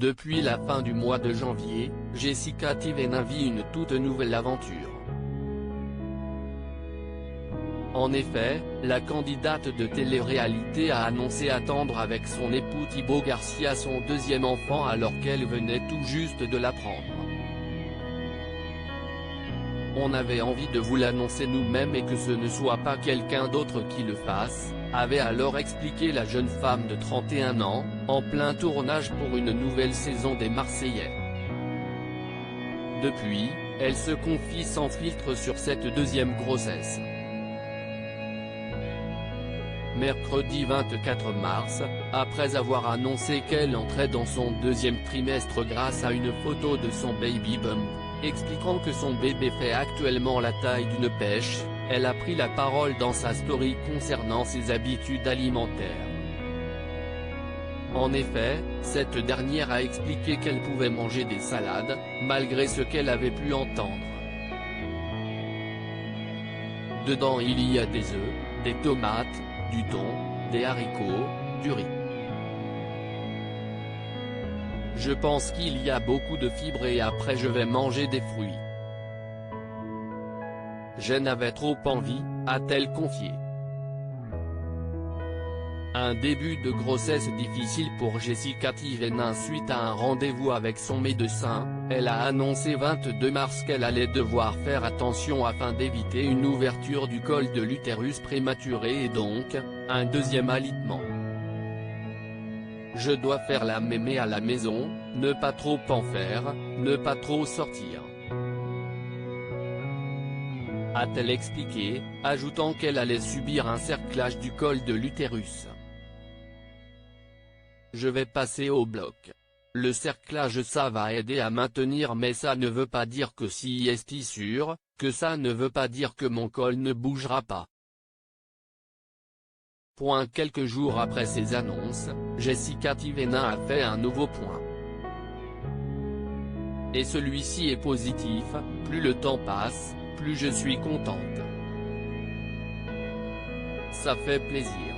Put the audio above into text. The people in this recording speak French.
Depuis la fin du mois de janvier, Jessica Tivenin vit une toute nouvelle aventure. En effet, la candidate de télé-réalité a annoncé attendre avec son époux Thibaut Garcia son deuxième enfant alors qu'elle venait tout juste de l'apprendre. On avait envie de vous l'annoncer nous-mêmes et que ce ne soit pas quelqu'un d'autre qui le fasse, avait alors expliqué la jeune femme de 31 ans, en plein tournage pour une nouvelle saison des Marseillais. Depuis, elle se confie sans filtre sur cette deuxième grossesse. Mercredi 24 mars, après avoir annoncé qu'elle entrait dans son deuxième trimestre grâce à une photo de son baby bump, expliquant que son bébé fait actuellement la taille d'une pêche, elle a pris la parole dans sa story concernant ses habitudes alimentaires. En effet, cette dernière a expliqué qu'elle pouvait manger des salades, malgré ce qu'elle avait pu entendre. Dedans il y a des œufs, des tomates, du thon, des haricots, du riz. Je pense qu'il y a beaucoup de fibres et après je vais manger des fruits. Je n'avais trop envie, a-t-elle confié. Un début de grossesse difficile pour Jessica Tivenin suite à un rendez-vous avec son médecin. Elle a annoncé 22 mars qu'elle allait devoir faire attention afin d'éviter une ouverture du col de l'utérus prématurée et donc, un deuxième alitement. Je dois faire la mémé à la maison, ne pas trop en faire, ne pas trop sortir. A-t-elle expliqué, ajoutant qu'elle allait subir un cerclage du col de l'utérus. Je vais passer au bloc. Le cerclage ça va aider à maintenir mais ça ne veut pas dire que si est sûr, que ça ne veut pas dire que mon col ne bougera pas. Quelques jours après ces annonces, Jessica Tivenin a fait un nouveau point. Et celui-ci est positif, plus le temps passe, plus je suis contente. Ça fait plaisir.